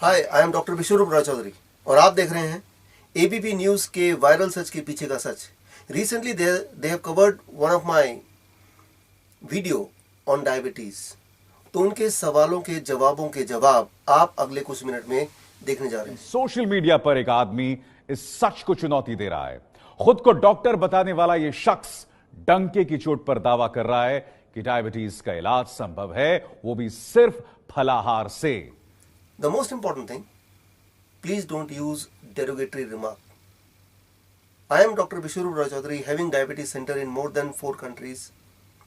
Hi, I am doctor Biswaroop Roy Chowdhury और आप देख रहे हैं एबीपी न्यूज के वायरल सच के पीछे का सच। Recently they have covered one of my video on diabetes. तो उनके सवालों के जवाबों के जवाब आप अगले कुछ मिनट में देखने जा रहे हैं। सोशल मीडिया पर एक आदमी इस सच को चुनौती दे रहा है। खुद को डॉक्टर बताने वाला यह शख्स डंके की चोट पर दावा कर रहा है कि डायबिटीज का इलाज संभव है, वो भी सिर्फ फलाहार से। The most important thing, please don't use derogatory remark. I am Dr. Vishwarup Roy Chaudhary, having diabetes center in more than 4 countries,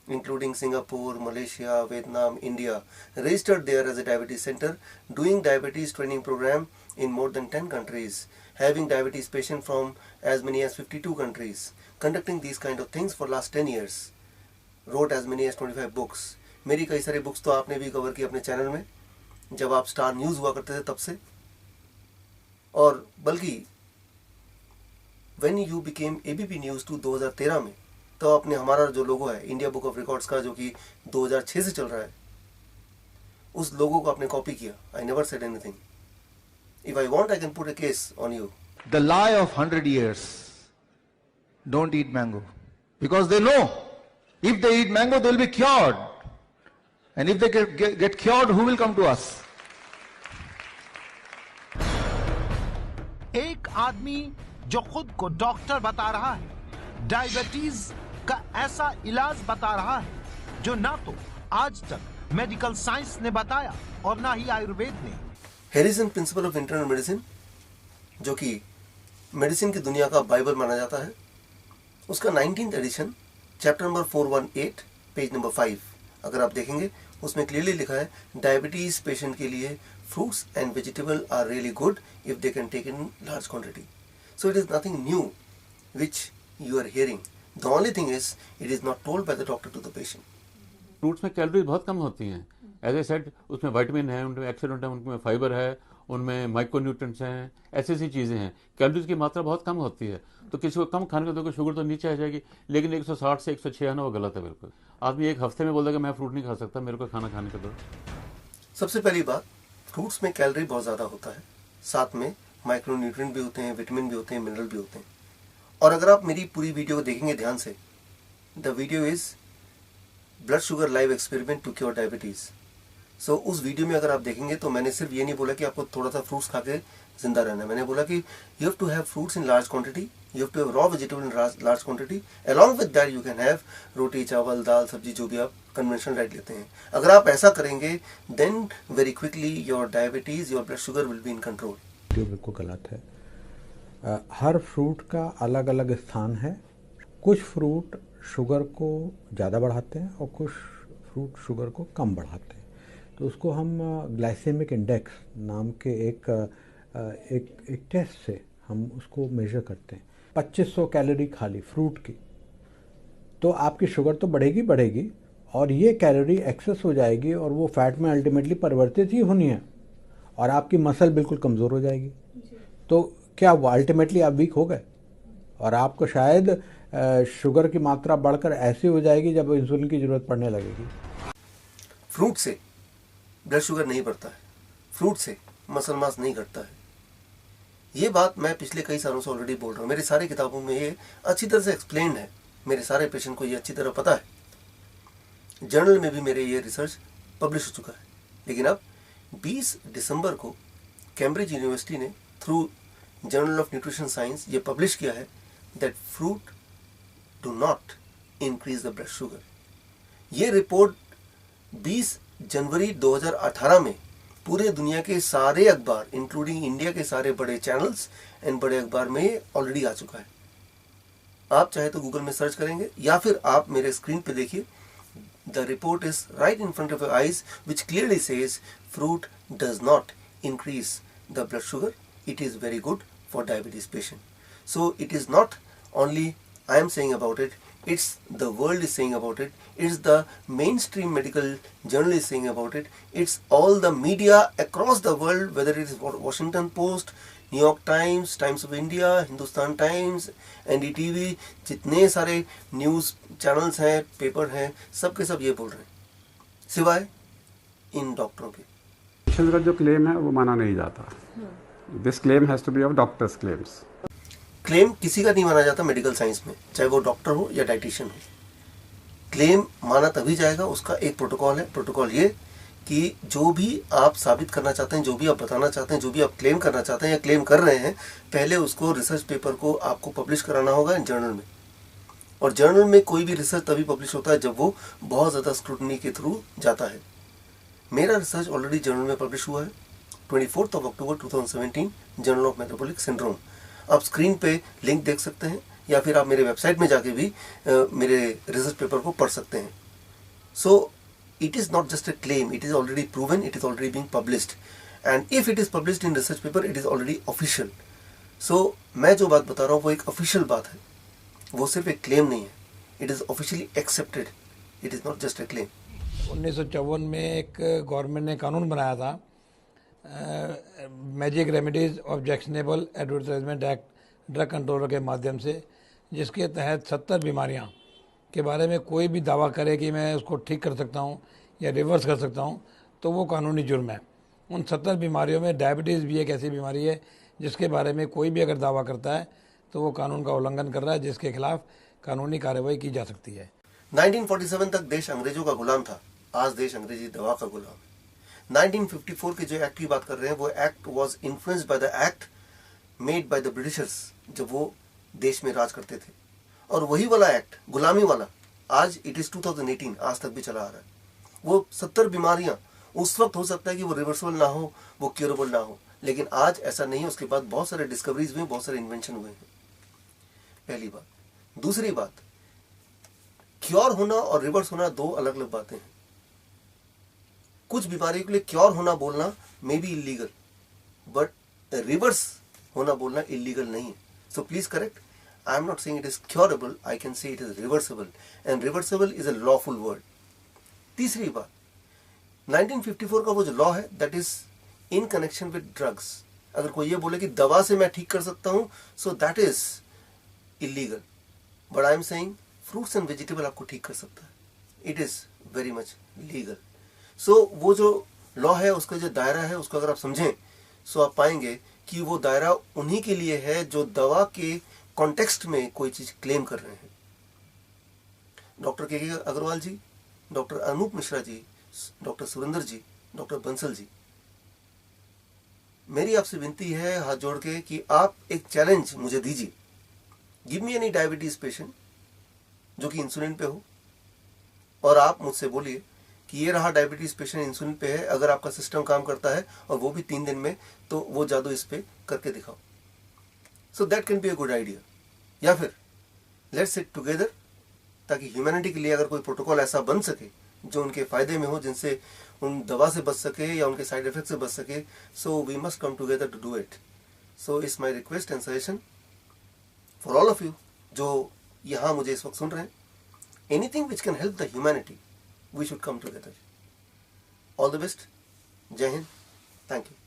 including Singapore, Malaysia, Vietnam, India. Registered there as a diabetes center, doing diabetes training program in more than 10 countries, having diabetes patient from as many as 52 countries, conducting these kind of things for last 10 years. Wrote as many as 25 books. मेरी कई सारी books तो आपने भी cover की अपने channel में, जब आप स्टार न्यूज़ हुआ करते थे तब से। और बल्कि when you became ABP news 2013 में, तो आपने हमारा जो लोगो है इंडिया बुक ऑफ रिकॉर्ड्स का, जो कि 2006 से चल रहा है, उस लोगो को आपने कॉपी किया। I never said anything. If I want I can put a case on you. The lie of 100 years. Don't eat mango. Because they know if they eat mango, they'll be cured. And if they get cured, who will come to us? एक आदमी जो खुद को doctor बता रहा है, diabetes का ऐसा इलाज बता रहा है जो ना तो आज तक मेडिकल साइंस ने बताया और ना ही आयुर्वेद ने। Harrison principle of internal medicine, जो कि मेडिसिन की दुनिया का बाइबल माना जाता है, उसका 19th edition, chapter number 418, page number 5, अगर आप देखेंगे उसमें क्लियरली लिखा है डायबिटीज पेशेंट के लिए fruits and vegetable are really good if they can take in large quantity. So it is nothing new which you are hearing. The only thing is it is not told by the doctor to the patient. Fruits में calories बहुत कम होती हैं, as I said उसमें vitamin है, उनमें accident है, उनमें फाइबर है, उनमें माइक्रोन्यूट्रिएंट्स हैं, ऐसी ऐसी चीज़ें हैं। कैलोरीज की मात्रा बहुत कम होती है, तो किसी को कम खाने को दोगे शुगर तो नीचे आ जाएगी, लेकिन 160 से 106 आना वो गलत है बिल्कुल। आदमी एक हफ्ते में बोल देगा मैं फ्रूट नहीं खा सकता, मेरे को खाना खाने को दो। सबसे पहली बात, फ्रूट्स में कैलोरी बहुत ज़्यादा होता है, साथ में माइक्रोन्यूट्रिएंट भी होते हैं, विटामिन भी होते हैं, मिनरल भी होते हैं। और अगर आप मेरी पूरी वीडियो को देखेंगे ध्यान से, the video is blood sugar live experiment to cure diabetes. So उस वीडियो में अगर आप देखेंगे तो मैंने सिर्फ ये नहीं बोला कि आपको थोड़ा सा फ्रूट्स खा के जिंदा रहना है। मैंने बोला कि you have to have fruits in large quantity, you have to have raw vegetable in large quantity, along with that you can have roti, chawal, dal, सब्जी, जो भी आप कन्वेंशनल डाइट लेते हैं। अगर आप ऐसा करेंगे then very quickly your diabetes, your blood sugar will be in control. जो बिल्कुल गलत है। हर फ्रूट का अलग अलग स्थान है। कुछ फ्रूट शुगर को ज़्यादा बढ़ाते हैं और कुछ फ्रूट शुगर को कम बढ़ाते हैं। तो उसको हम ग्लाइसेमिक इंडेक्स नाम के एक टेस्ट से हम उसको मेजर करते हैं। 2500 कैलोरी खाली फ्रूट की, तो आपकी शुगर तो बढ़ेगी और ये कैलोरी एक्सेस हो जाएगी और वो फैट में अल्टीमेटली परिवर्तित ही होनी है और आपकी मसल बिल्कुल कमज़ोर हो जाएगी। तो क्या वो अल्टीमेटली आप वीक हो गए और आपको शायद शुगर की मात्रा बढ़कर ऐसी हो जाएगी जब इंसुलिन की ज़रूरत पड़ने लगेगी। फ्रूट से ब्लड शुगर नहीं बढ़ता है, फ्रूट से मसल मास नहीं घटता है। ये बात मैं पिछले कई सालों से ऑलरेडी बोल रहा हूँ। मेरी सारी किताबों में ये अच्छी तरह से एक्सप्लेन्ड है, मेरे सारे पेशेंट को ये अच्छी तरह पता है। जर्नल में भी मेरे ये रिसर्च पब्लिश हो चुका है। लेकिन अब 20 दिसंबर को कैम्ब्रिज यूनिवर्सिटी ने through journal of nutrition science ये पब्लिश किया है that fruit do not increase the blood sugar. ये रिपोर्ट 20 जनवरी 2018 में पूरे दुनिया के सारे अखबार इंक्लूडिंग इंडिया के सारे बड़े चैनल्स एंड बड़े अखबार में ऑलरेडी आ चुका है। आप चाहे तो गूगल में सर्च करेंगे या फिर आप मेरे स्क्रीन पे देखिए। The report is right in front of your eyes which clearly says fruit does not increase the blood sugar, it is very good for diabetes patient. So it is not only I am saying about it, it's the world is saying about it, it's the mainstream medical journal is saying about it, it's all the media across the world, whether it is Washington Post, New York Times, Times of India, Hindustan Times, NDTV, जितने सारे news channels हैं, paper हैं, सब के सब ये बोल रहे हैं, सिवाय इन डॉक्टरों के। पेशेंट का जो क्लेम है वो माना नहीं जाता. This claim has to be of doctors claims. Claim किसी का नहीं माना जाता मेडिकल साइंस में, चाहे वो डॉक्टर हो या डाइटिशियन हो. क्लेम माना तभी जाएगा, उसका एक प्रोटोकॉल है. प्रोटोकॉल ये कि जो भी आप साबित करना चाहते हैं, जो भी आप बताना चाहते हैं, जो भी आप क्लेम करना चाहते हैं या क्लेम कर रहे हैं, पहले उसको रिसर्च पेपर को आपको पब्लिश कराना होगा जर्नल में. और जर्नल में कोई भी रिसर्च तभी पब्लिश होता है जब वो बहुत ज़्यादा स्क्रूटनी के थ्रू जाता है. मेरा रिसर्च ऑलरेडी जर्नल में पब्लिश हुआ है 24 अक्टूबर 2017, जर्नल ऑफ मेटाबॉलिक सिंड्रोम. आप स्क्रीन पे लिंक देख सकते हैं या फिर आप मेरे वेबसाइट में जाके भी मेरे रिसर्च पेपर को पढ़ सकते हैं. सो it is not just a claim, it is already proven, it is already being published, and if it is published in research paper, it is already official. So मैं जो बात बता रहा हूँ वो एक official बात है, वो सिर्फ एक claim नहीं है. It is officially accepted, it is not just a claim. 1954 में एक गवर्नमेंट ने कानून बनाया था, magic remedies objectionable advertisement act drug controller के माध्यम से, जिसके तहत 70 बीमारियां के बारे में कोई भी दावा करे कि मैं उसको ठीक कर सकता हूं या रिवर्स कर सकता हूं, तो वो कानूनी जुर्म है. उन 70 बीमारियों में डायबिटीज़ भी एक ऐसी बीमारी है जिसके बारे में कोई भी अगर दावा करता है तो वो कानून का उल्लंघन कर रहा है, जिसके खिलाफ कानूनी कार्रवाई की जा सकती है. 1947 तक देश अंग्रेजों का गुलाम था, आज देश अंग्रेजी दवा का गुलाम है. 1954 के जो एक्ट की बात कर रहे हैं वो act was influenced by the act made by the Britishers जब वो देश में राज करते थे. और वही वाला एक्ट, गुलामी वाला, आज इट इज 2018, आज तक भी चला आ रहा है. वो 70 बीमारियां उस वक्त हो सकता है कि वो रिवर्सिबल ना हो, वो क्योरेबल ना हो, लेकिन आज ऐसा नहीं है. उसके बाद बहुत सारे डिस्कवरीज हुए, बहुत सारे इन्वेंशन हुए हैं. पहली बात. दूसरी बात, क्योर होना और रिवर्स होना दो अलग अलग बातें हैं. कुछ बीमारियों के लिए क्योर होना बोलना may be illegal, but reverse होना बोलना इलीगल नहीं है. So please correct. I am not saying it is curable, I can say it is reversible, and reversible is a lawful word. तीसरी बात, 1954 का वो जो लॉ है that is in connection with drugs. अगर कोई ये बोले कि दवा से मैं ठीक कर सकता हूँ, so that is illegal. But I am saying fruits and vegetable आपको ठीक कर सकता है. It is very much legal. So वो जो लॉ है उसका जो दायरा है उसको अगर आप समझें, so आप पाएंगे कि वो दायरा उन्हीं के लिए है जो दवा के कॉन्टेक्स्ट में कोई चीज क्लेम कर रहे हैं. डॉक्टर के अग्रवाल जी, डॉक्टर अनूप मिश्रा जी, डॉक्टर सुरेंद्र जी, डॉक्टर बंसल जी, मेरी आपसे विनती है हाथ जोड़ के कि आप एक चैलेंज मुझे दीजिए. Give me any diabetes patient जो कि इंसुलिन पे हो, और आप मुझसे बोलिए कि ये रहा डायबिटीज पेशेंट इंसुलिन पे है, अगर आपका सिस्टम काम करता है और वो भी 3 दिन में, तो वो जादू इस पे करके दिखाओ. So that can be a good idea. या फिर let's sit together, ताकि ह्यूमैनिटी के लिए अगर कोई प्रोटोकॉल ऐसा बन सके जो उनके फायदे में हो, जिनसे उन दवा से बच सके या उनके साइड इफेक्ट से बच सके. So we must come together to do it. So it's my request and suggestion for all of you जो यहाँ मुझे इस वक्त सुन रहे हैं, anything which can help the humanity, we should come together. All the best. जय Hind. Thank you.